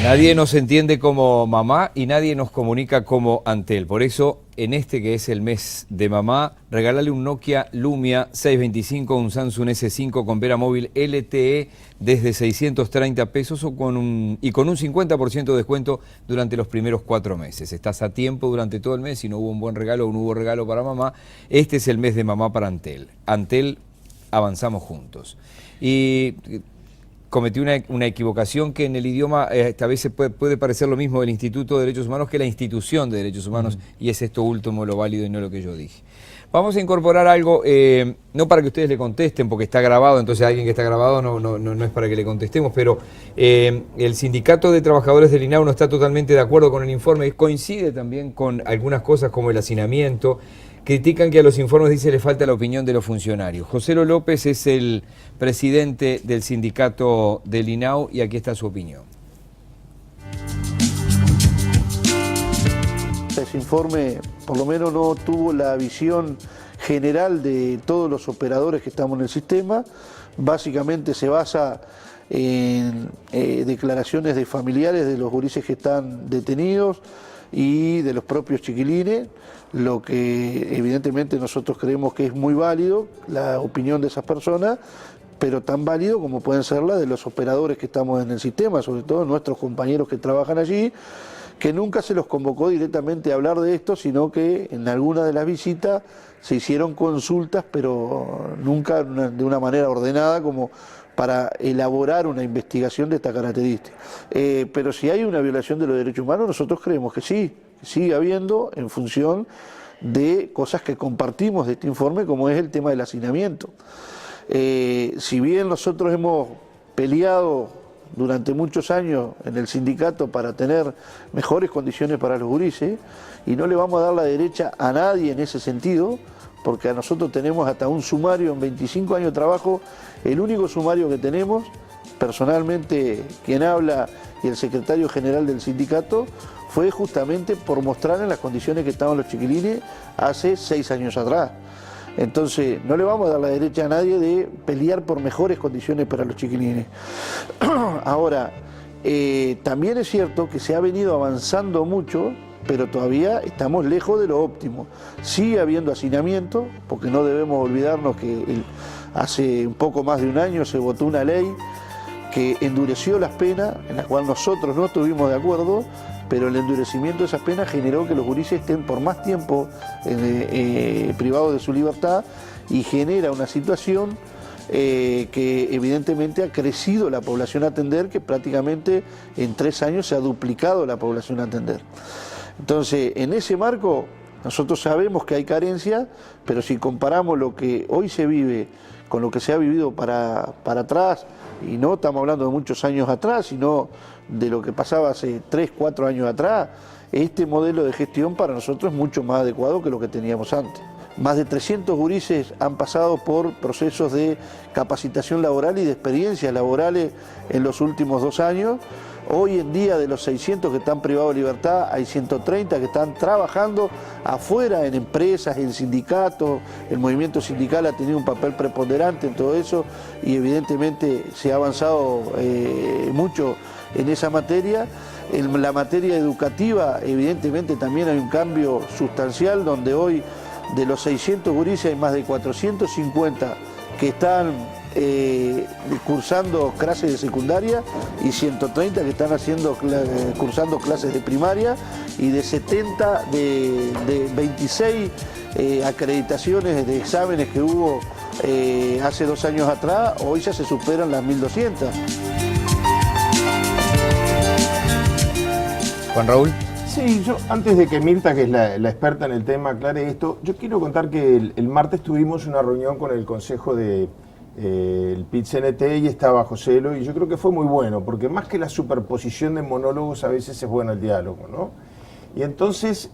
Nadie nos entiende como mamá y nadie nos comunica como Antel. Por eso, en este que es el mes de mamá, regálale un Nokia Lumia 625, un Samsung S5 con Vera Móvil LTE desde 630 pesos y con un 50% de descuento durante los primeros 4 meses. Estás a tiempo durante todo el mes. Si no hubo un buen regalo o no hubo regalo para mamá, este es el mes de mamá para Antel. Antel, avanzamos juntos. Y cometí una equivocación que en el idioma a veces puede parecer lo mismo del Instituto de Derechos Humanos que la institución de derechos humanos, y es esto último lo válido y no lo que yo dije. Vamos a incorporar algo, no para que ustedes le contesten, porque está grabado, entonces alguien que está grabado no es para que le contestemos, pero el Sindicato de Trabajadores del INAU no está totalmente de acuerdo con el informe, coincide también con algunas cosas como el hacinamiento. Critican que a los informes le falta la opinión de los funcionarios. José López es el presidente del sindicato del INAU y aquí está su opinión. Ese informe por lo menos no tuvo la visión general de todos los operadores que estamos en el sistema. Básicamente se basa en declaraciones de familiares de los gurises que están detenidos y de los propios chiquilines, lo que evidentemente nosotros creemos que es muy válido, la opinión de esas personas, pero tan válido como pueden ser la de los operadores que estamos en el sistema, sobre todo nuestros compañeros que trabajan allí, que nunca se los convocó directamente a hablar de esto, sino que en alguna de las visitas se hicieron consultas, pero nunca de una manera ordenada como para elaborar una investigación de esta característica. Pero si hay una violación de los derechos humanos, nosotros creemos que sí, sigue habiendo en función de cosas que compartimos de este informe, como es el tema del hacinamiento. Si bien nosotros hemos peleado durante muchos años en el sindicato para tener mejores condiciones para los gurises, y no le vamos a dar la derecha a nadie en ese sentido, porque a nosotros tenemos hasta un sumario en 25 años de trabajo, el único sumario que tenemos, personalmente quien habla y el secretario general del sindicato, fue justamente por mostrar en las condiciones que estaban los chiquilines hace 6 años atrás. Entonces, no le vamos a dar la derecha a nadie de pelear por mejores condiciones para los chiquilines. Ahora, también es cierto que se ha venido avanzando mucho, pero todavía estamos lejos de lo óptimo. Sigue habiendo hacinamiento, porque no debemos olvidarnos que hace un poco más de un año se votó una ley que endureció las penas, en la cual nosotros no estuvimos de acuerdo, pero el endurecimiento de esas penas generó que los gurises estén por más tiempo privados de su libertad y genera una situación que evidentemente ha crecido la población a atender, que prácticamente en 3 años se ha duplicado la población a atender. Entonces, en ese marco, nosotros sabemos que hay carencias, pero si comparamos lo que hoy se vive con lo que se ha vivido para atrás, y no estamos hablando de muchos años atrás, sino de lo que pasaba hace 3, 4 años atrás, este modelo de gestión para nosotros es mucho más adecuado que lo que teníamos antes. Más de 300 gurises han pasado por procesos de capacitación laboral y de experiencias laborales en los últimos 2 años. Hoy en día, de los 600 que están privados de libertad, hay 130 que están trabajando afuera en empresas, en sindicatos. El movimiento sindical ha tenido un papel preponderante en todo eso y evidentemente se ha avanzado mucho en esa materia. En la materia educativa, evidentemente también hay un cambio sustancial, donde hoy de los 600 gurises hay más de 450 que están cursando clases de secundaria y 130 que están cursando clases de primaria, y de 70, de 26 acreditaciones de exámenes que hubo hace 2 años atrás, hoy ya se superan las 1200. Juan Raúl. Sí, yo antes de que Mirta, que es la experta en el tema, aclare esto, yo quiero contar que el martes tuvimos una reunión con el consejo de el PIT-CNT y estaba Joselo, y yo creo que fue muy bueno, porque más que la superposición de monólogos a veces es bueno el diálogo, ¿no? Y entonces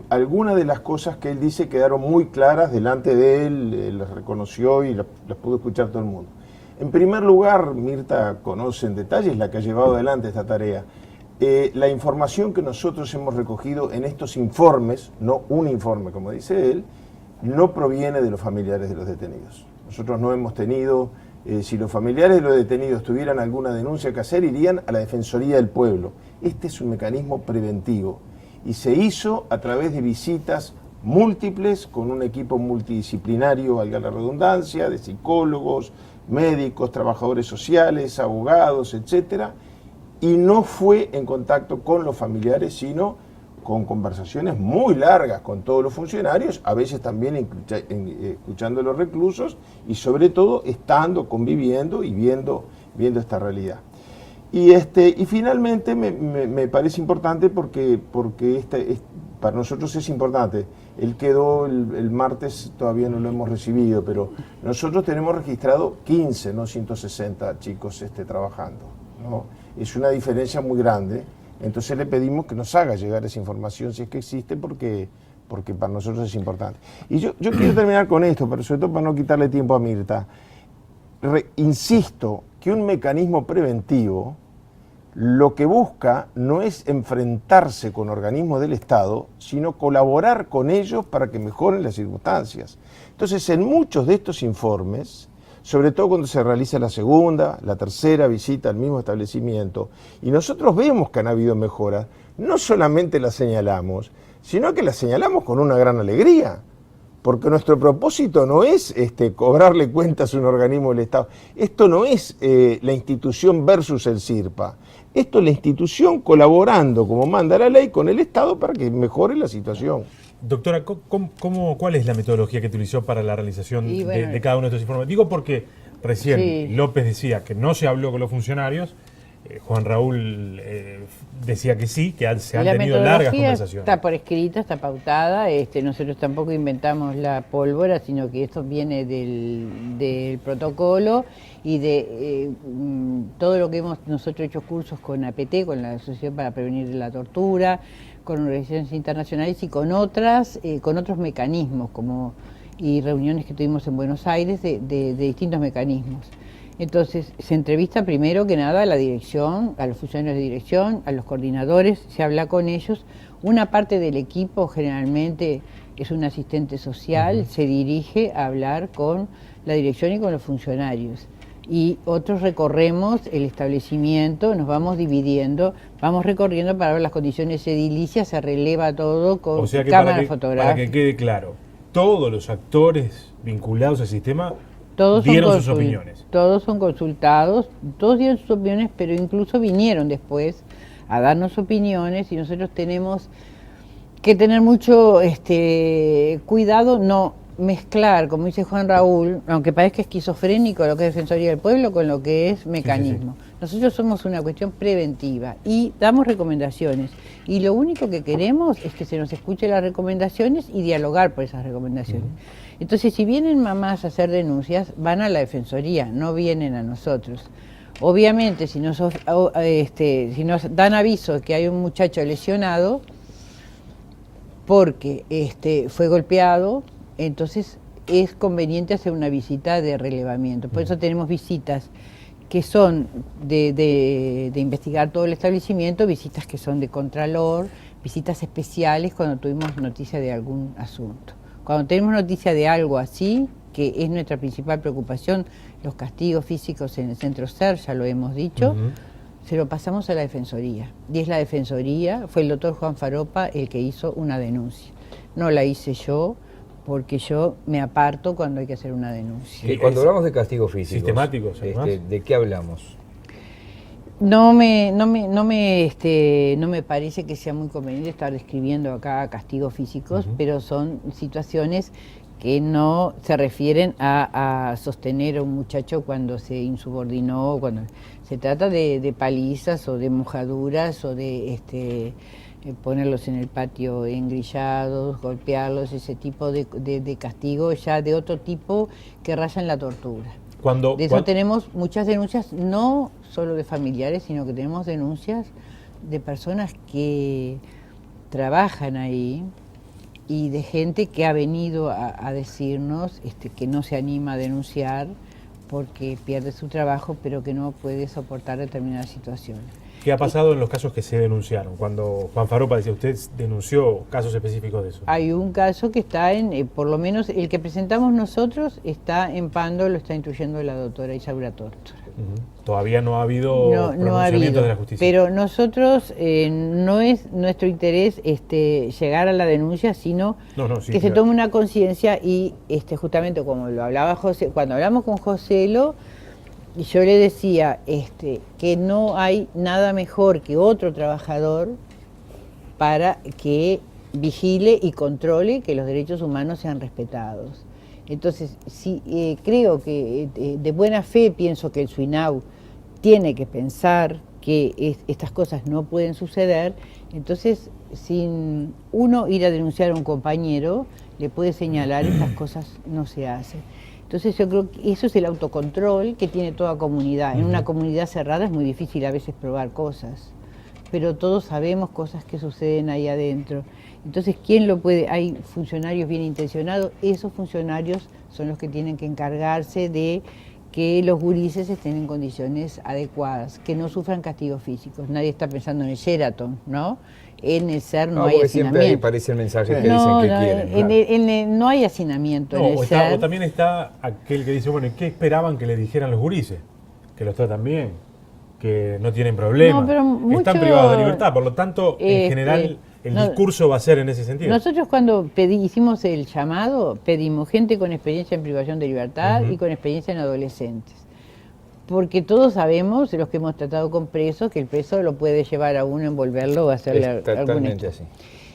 algunas de las cosas que él dice quedaron muy claras delante de él, las reconoció y las pudo escuchar todo el mundo. En primer lugar, Mirta conoce en detalle, es la que ha llevado adelante esta tarea. La información que nosotros hemos recogido en estos informes, no un informe como dice él, no proviene de los familiares de los detenidos. Nosotros no hemos tenido si los familiares de los detenidos tuvieran alguna denuncia que hacer, irían a la Defensoría del Pueblo. Este es un mecanismo preventivo y se hizo a través de visitas múltiples con un equipo multidisciplinario, valga la redundancia, de psicólogos, médicos, trabajadores sociales, abogados, etcétera, y no fue en contacto con los familiares, sino con conversaciones muy largas con todos los funcionarios, a veces también escuchando a los reclusos y sobre todo estando, conviviendo y viendo esta realidad. Y finalmente me parece importante porque para nosotros es importante. Él quedó el martes, todavía no lo hemos recibido, pero nosotros tenemos registrado 15, no 160 chicos trabajando, ¿no? Es una diferencia muy grande, entonces le pedimos que nos haga llegar esa información si es que existe, porque para nosotros es importante. Y yo quiero terminar con esto, pero sobre todo para no quitarle tiempo a Mirta. Insisto que un mecanismo preventivo lo que busca no es enfrentarse con organismos del Estado, sino colaborar con ellos para que mejoren las circunstancias. Entonces, en muchos de estos informes, sobre todo cuando se realiza la segunda, la tercera visita al mismo establecimiento, y nosotros vemos que han habido mejoras, no solamente las señalamos, sino que las señalamos con una gran alegría, porque nuestro propósito no es cobrarle cuentas a un organismo del Estado. Esto no es la institución versus el CIRPA. Esto es la institución colaborando, como manda la ley, con el Estado para que mejore la situación. Doctora, ¿cuál es la metodología que utilizó para la realización de cada uno de estos informes? Digo porque recién López decía que no se habló con los funcionarios, Juan Raúl decía que sí, que se han tenido largas conversaciones. Está por escrito, está pautada. Nosotros tampoco inventamos la pólvora, sino que esto viene del protocolo y de todo lo que hemos nosotros hecho cursos con APT, con la Asociación para Prevenir la Tortura, con organizaciones internacionales y con otros mecanismos y reuniones que tuvimos en Buenos Aires de distintos mecanismos. Entonces, se entrevista primero que nada a la dirección, a los funcionarios de dirección, a los coordinadores, se habla con ellos. Una parte del equipo, generalmente es un asistente social, se dirige a hablar con la dirección y con los funcionarios. Y otros recorremos el establecimiento, nos vamos dividiendo, vamos recorriendo para ver las condiciones edilicias, se releva todo con cámara fotográfica. Para que quede claro, todos los actores vinculados al sistema todos dieron sus opiniones. Todos son consultados, todos dieron sus opiniones, pero incluso vinieron después a darnos opiniones y nosotros tenemos que tener mucho cuidado, no mezclar, como dice Juan Raúl, aunque parezca esquizofrénico lo que es Defensoría del Pueblo con lo que es mecanismo. Sí. Nosotros somos una cuestión preventiva y damos recomendaciones y lo único que queremos es que se nos escuche las recomendaciones y dialogar por esas recomendaciones. Entonces, si vienen mamás a hacer denuncias, van a la Defensoría, no vienen a nosotros. Obviamente, si nos dan aviso que hay un muchacho lesionado porque fue golpeado, entonces es conveniente hacer una visita de relevamiento. Por eso tenemos visitas que son de investigar todo el establecimiento, visitas que son de contralor, visitas especiales cuando tuvimos noticia de algún asunto. Cuando tenemos noticia de algo así, que es nuestra principal preocupación, los castigos físicos en el centro SER, ya lo hemos dicho, se lo pasamos a la Defensoría. Y es la Defensoría, fue el doctor Juan Faropa el que hizo una denuncia. No la hice yo, porque yo me aparto cuando hay que hacer una denuncia. Y cuando hablamos de castigos físicos, sistemáticos, ¿de qué hablamos? No me parece que sea muy conveniente estar describiendo acá castigos físicos, pero son situaciones que no se refieren a sostener a un muchacho cuando se insubordinó, cuando se trata de palizas o de mojaduras o de ponerlos en el patio engrillados, golpearlos, ese tipo de castigo ya de otro tipo que rayan la tortura. De eso tenemos muchas denuncias, no solo de familiares, sino que tenemos denuncias de personas que trabajan ahí y de gente que ha venido a decirnos que no se anima a denunciar porque pierde su trabajo, pero que no puede soportar determinadas situaciones. ¿Qué ha pasado en los casos que se denunciaron? Cuando Juan Faropa decía, usted denunció casos específicos de eso. Hay un caso que está por lo menos el que presentamos nosotros está en Pando, lo está instruyendo la doctora Isaura Tórtora. Todavía no ha habido pronunciamiento de la justicia. Pero nosotros no es nuestro interés llegar a la denuncia, sino que se tome una conciencia y justamente como lo hablaba José, cuando hablamos con Joselo, yo le decía que no hay nada mejor que otro trabajador para que vigile y controle que los derechos humanos sean respetados. Entonces, sí, creo que de buena fe pienso que el SUINAU tiene que pensar que estas cosas no pueden suceder, entonces sin uno ir a denunciar a un compañero, le puede señalar estas cosas no se hacen. Entonces yo creo que eso es el autocontrol que tiene toda comunidad. En una comunidad cerrada es muy difícil a veces probar cosas, pero todos sabemos cosas que suceden ahí adentro. Entonces, ¿quién lo puede? Hay funcionarios bien intencionados, esos funcionarios son los que tienen que encargarse de que los gurises estén en condiciones adecuadas, que no sufran castigos físicos. Nadie está pensando en el Sheraton, ¿no? En el SER no hay hacinamiento. Siempre ahí aparece el mensaje que dicen que quieren. No hay hacinamiento en el SER. O también está aquel que dice, bueno, ¿y qué esperaban que le dijeran los gurises? Que los tratan bien, que no tienen problemas, están privados de libertad, por lo tanto, en general, el discurso va a ser en ese sentido. Nosotros cuando hicimos el llamado, pedimos gente con experiencia en privación de libertad y con experiencia en adolescentes. Porque todos sabemos, los que hemos tratado con presos, que el preso lo puede llevar a uno, envolverlo o hacerle alguna... así.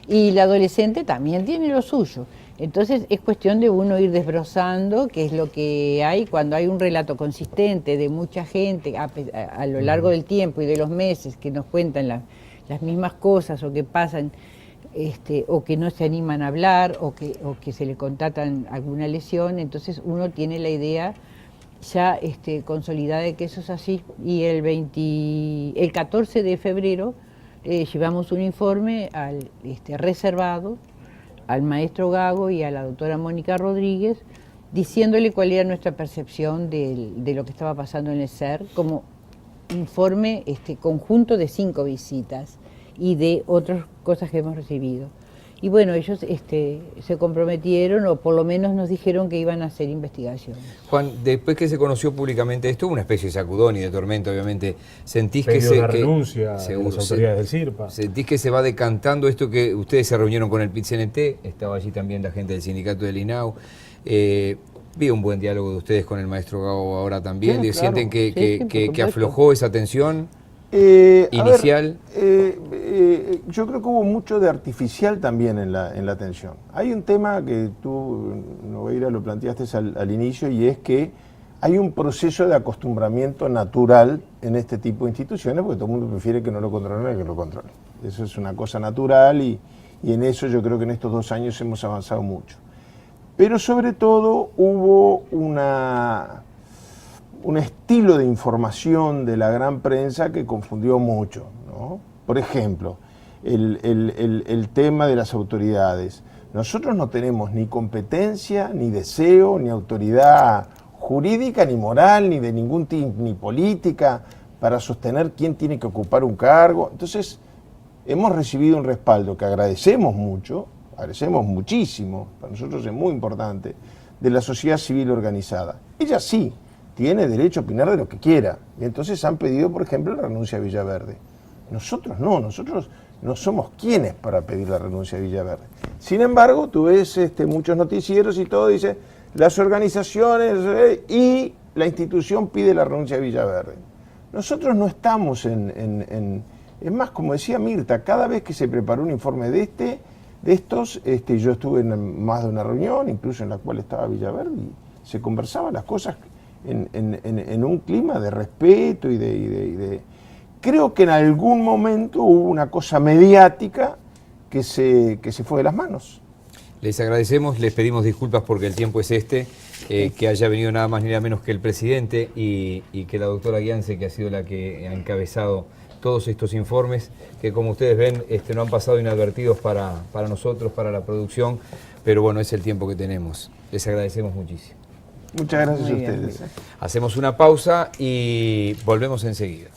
Y el adolescente también tiene lo suyo. Entonces es cuestión de uno ir desbrozando qué es lo que hay cuando hay un relato consistente de mucha gente a lo largo del tiempo y de los meses que nos cuentan las mismas cosas o que pasan o que no se animan a hablar o que se le contatan alguna lesión, entonces uno tiene la idea ya consolidada de que eso es así. Y el 14 de febrero llevamos un informe reservado al maestro Gago y a la doctora Mónica Rodríguez, diciéndole cuál era nuestra percepción de lo que estaba pasando en el SER, como informe conjunto de 5 visitas y de otras cosas que hemos recibido. Y bueno, ellos se comprometieron, o por lo menos nos dijeron que iban a hacer investigaciones. Juan, después que se conoció públicamente esto, una especie de sacudón y de tormento, obviamente, ¿sentís que se... renuncia de las autoridades del CIRPA. ¿Sentís que se va decantando esto que ustedes se reunieron con el PIT-CNT? Estaba allí también la gente del sindicato del INAU. Vi un buen diálogo de ustedes con el maestro Gago ahora también. Sí, ¿sienten que aflojó esa tensión inicial? Yo creo que hubo mucho de artificial también en la tensión. Hay un tema que tú, Nogueira, lo planteaste al inicio, y es que hay un proceso de acostumbramiento natural en este tipo de instituciones, porque todo el mundo prefiere que no lo controlen que lo controlen. Eso es una cosa natural y en eso yo creo que en estos 2 años hemos avanzado mucho. Pero sobre todo hubo un estilo de información de la gran prensa que confundió mucho, ¿no? Por ejemplo, el tema de las autoridades. Nosotros no tenemos ni competencia, ni deseo, ni autoridad jurídica, ni moral, ni de ningún tipo, ni política, para sostener quién tiene que ocupar un cargo. Entonces, hemos recibido un respaldo que agradecemos mucho, agradecemos muchísimo, para nosotros es muy importante, de la sociedad civil organizada. Ella sí tiene derecho a opinar de lo que quiera, y entonces han pedido, por ejemplo, la renuncia a Villaverde. Nosotros no somos quienes para pedir la renuncia a Villaverde. Sin embargo, tú ves muchos noticieros y todo, dice, las organizaciones y la institución pide la renuncia a Villaverde. Nosotros no estamos es más, como decía Mirta, cada vez que se preparó un informe de estos, yo estuve en más de una reunión, incluso en la cual estaba Villaverde, y se conversaban las cosas en un clima de respeto y de... Creo que en algún momento hubo una cosa mediática que se fue de las manos. Les agradecemos, les pedimos disculpas porque el tiempo es que haya venido nada más ni nada menos que el presidente y que la doctora Guiance, que ha sido la que ha encabezado todos estos informes, que como ustedes ven no han pasado inadvertidos para nosotros, para la producción, pero bueno, es el tiempo que tenemos. Les agradecemos muchísimo. Muchas gracias a ustedes. Hacemos una pausa y volvemos enseguida.